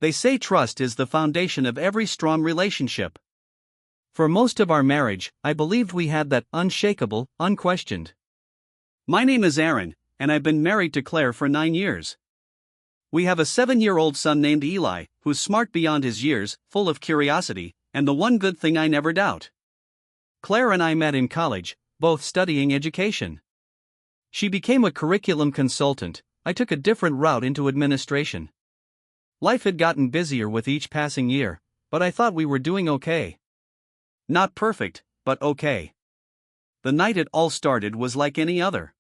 They say trust is the foundation of every strong relationship. For most of our marriage, I believed we had that unshakable, unquestioned. My name is Aaron, and I've been married to Claire for 9 years. We have a 7-year-old son named Eli, who's smart beyond his years, full of curiosity, and the one good thing I never doubt. Claire and I met in college, both studying education. She became a curriculum consultant, I took a different route into administration. Life had gotten busier with each passing year, but I thought we were doing okay. Not perfect, but okay. The night it all started was like any other.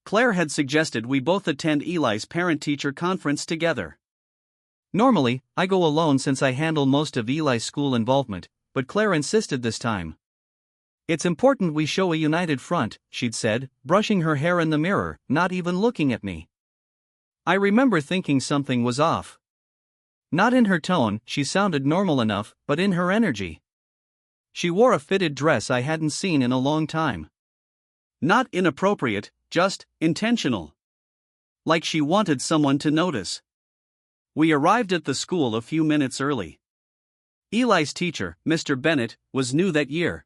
Claire had suggested we both attend Eli's parent-teacher conference together. Normally, I go alone since I handle most of Eli's school involvement, but Claire insisted this time. It's important we show a united front, she'd said, brushing her hair in the mirror, not even looking at me. I remember thinking something was off. Not in her tone, she sounded normal enough, but in her energy. She wore a fitted dress I hadn't seen in a long time. Not inappropriate, just intentional. Like she wanted someone to notice. We arrived at the school a few minutes early. Eli's teacher, Mr. Bennett, was new that year.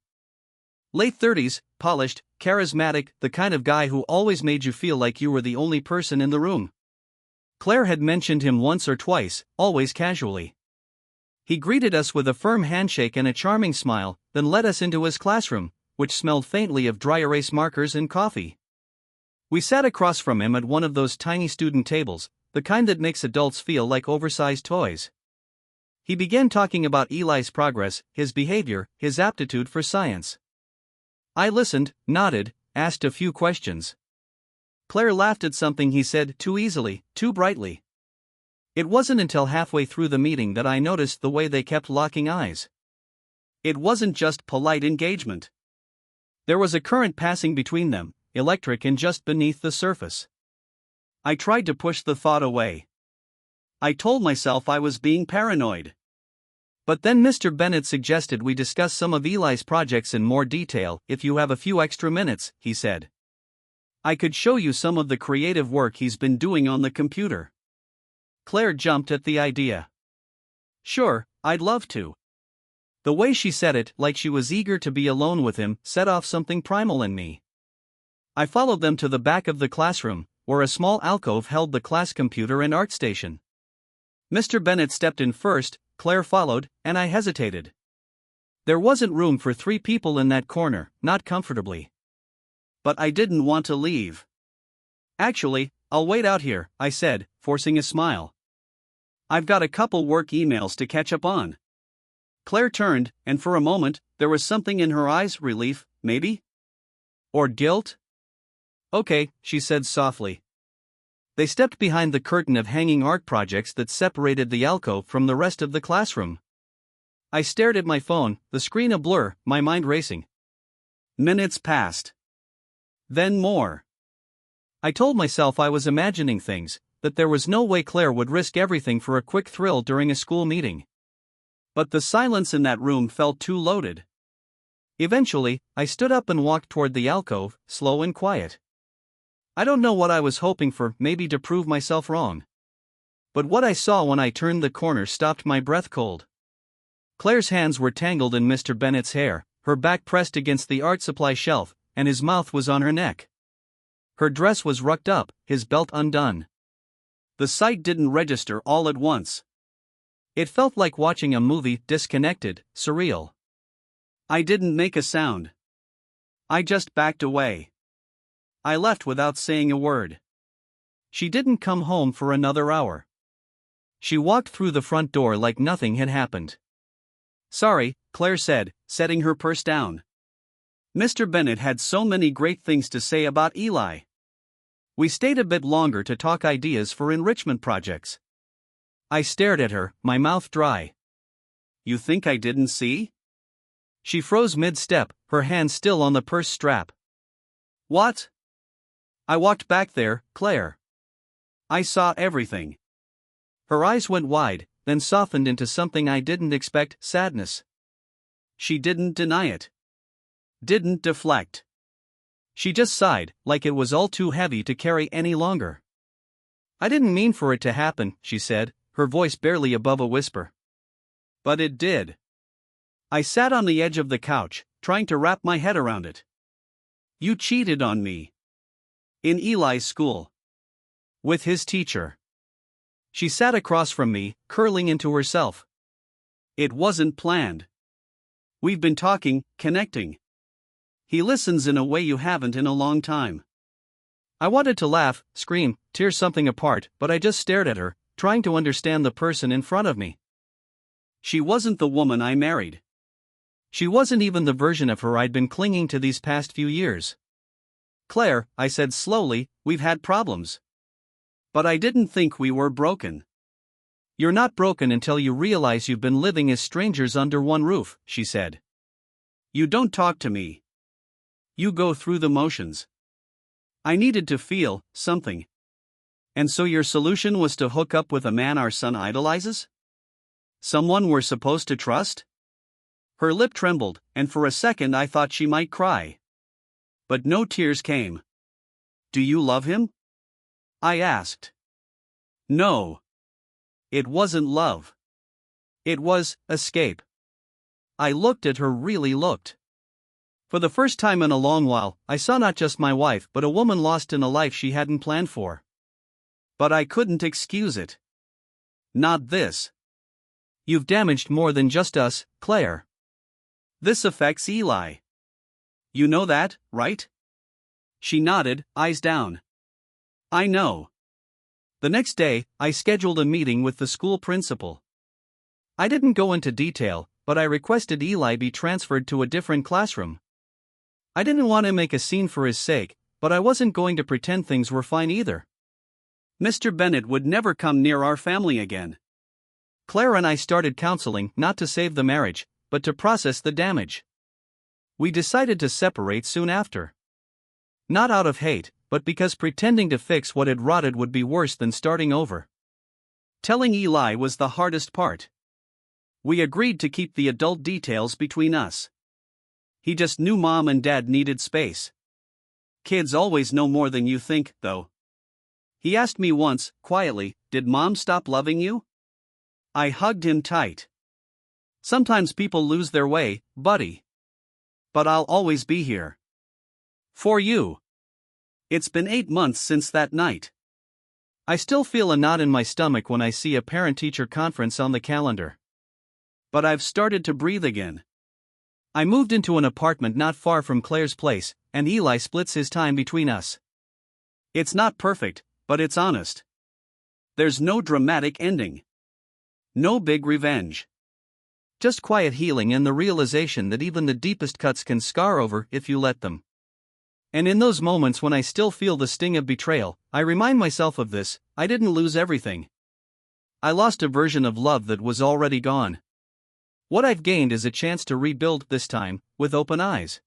Late 30s, polished, charismatic, the kind of guy who always made you feel like you were the only person in the room. Claire had mentioned him once or twice, always casually. He greeted us with a firm handshake and a charming smile, then led us into his classroom, which smelled faintly of dry erase markers and coffee. We sat across from him at one of those tiny student tables, the kind that makes adults feel like oversized toys. He began talking about Eli's progress, his behavior, his aptitude for science. I listened, nodded, asked a few questions. Claire laughed at something he said too easily, too brightly. It wasn't until halfway through the meeting that I noticed the way they kept locking eyes. It wasn't just polite engagement. There was a current passing between them, electric and just beneath the surface. I tried to push the thought away. I told myself I was being paranoid. But then Mr. Bennett suggested we discuss some of Eli's projects in more detail if you have a few extra minutes, he said. I could show you some of the creative work he's been doing on the computer. Claire jumped at the idea. Sure, I'd love to. The way she said it, like she was eager to be alone with him, set off something primal in me. I followed them to the back of the classroom, where a small alcove held the class computer and art station. Mr. Bennett stepped in first, Claire followed, and I hesitated. There wasn't room for 3 people in that corner, not comfortably. But I didn't want to leave. Actually, I'll wait out here, I said, forcing a smile. I've got a couple work emails to catch up on. Claire turned, and for a moment, there was something in her eyes, relief, maybe? Or guilt? Okay, she said softly. They stepped behind the curtain of hanging art projects that separated the alcove from the rest of the classroom. I stared at my phone, the screen a blur, my mind racing. Minutes passed. Then more. I told myself I was imagining things, that there was no way Claire would risk everything for a quick thrill during a school meeting. But the silence in that room felt too loaded. Eventually, I stood up and walked toward the alcove, slow and quiet. I don't know what I was hoping for, maybe to prove myself wrong. But what I saw when I turned the corner stopped my breath cold. Claire's hands were tangled in Mr. Bennett's hair, her back pressed against the art supply shelf, and his mouth was on her neck. Her dress was rucked up, his belt undone. The sight didn't register all at once. It felt like watching a movie, disconnected, surreal. I didn't make a sound. I just backed away. I left without saying a word. She didn't come home for another hour. She walked through the front door like nothing had happened. Sorry, Claire said, setting her purse down. Mr. Bennett had so many great things to say about Eli. We stayed a bit longer to talk ideas for enrichment projects. I stared at her, my mouth dry. You think I didn't see? She froze mid-step, her hand still on the purse strap. What? I walked back there, Claire. I saw everything. Her eyes went wide, then softened into something I didn't expect, sadness. She didn't deny it. Didn't deflect. She just sighed, like it was all too heavy to carry any longer. I didn't mean for it to happen, she said, her voice barely above a whisper. But it did. I sat on the edge of the couch, trying to wrap my head around it. You cheated on me. In Eli's school. With his teacher. She sat across from me, curling into herself. It wasn't planned. We've been talking, connecting. He listens in a way you haven't in a long time. I wanted to laugh, scream, tear something apart, but I just stared at her, trying to understand the person in front of me. She wasn't the woman I married. She wasn't even the version of her I'd been clinging to these past few years. Claire, I said slowly, we've had problems. But I didn't think we were broken. You're not broken until you realize you've been living as strangers under one roof, she said. You don't talk to me. You go through the motions. I needed to feel something. And so your solution was to hook up with a man our son idolizes? Someone we're supposed to trust? Her lip trembled, and for a second I thought she might cry. But no tears came. Do you love him? I asked. No. It wasn't love. It was escape. I looked at her, really looked. For the first time in a long while, I saw not just my wife but a woman lost in a life she hadn't planned for. But I couldn't excuse it. Not this. You've damaged more than just us, Claire. This affects Eli. You know that, right? She nodded, eyes down. I know. The next day, I scheduled a meeting with the school principal. I didn't go into detail, but I requested Eli be transferred to a different classroom. I didn't want to make a scene for his sake, but I wasn't going to pretend things were fine either. Mr. Bennett would never come near our family again. Claire and I started counseling, not to save the marriage, but to process the damage. We decided to separate soon after. Not out of hate, but because pretending to fix what had rotted would be worse than starting over. Telling Eli was the hardest part. We agreed to keep the adult details between us. He just knew Mom and Dad needed space. Kids always know more than you think, though. He asked me once, quietly, did Mom stop loving you? I hugged him tight. Sometimes people lose their way, buddy. But I'll always be here. For you. It's been 8 months since that night. I still feel a knot in my stomach when I see a parent-teacher conference on the calendar. But I've started to breathe again. I moved into an apartment not far from Claire's place, and Eli splits his time between us. It's not perfect, but it's honest. There's no dramatic ending. No big revenge. Just quiet healing and the realization that even the deepest cuts can scar over if you let them. And in those moments when I still feel the sting of betrayal, I remind myself of this: I didn't lose everything. I lost a version of love that was already gone. What I've gained is a chance to rebuild, this time, with open eyes.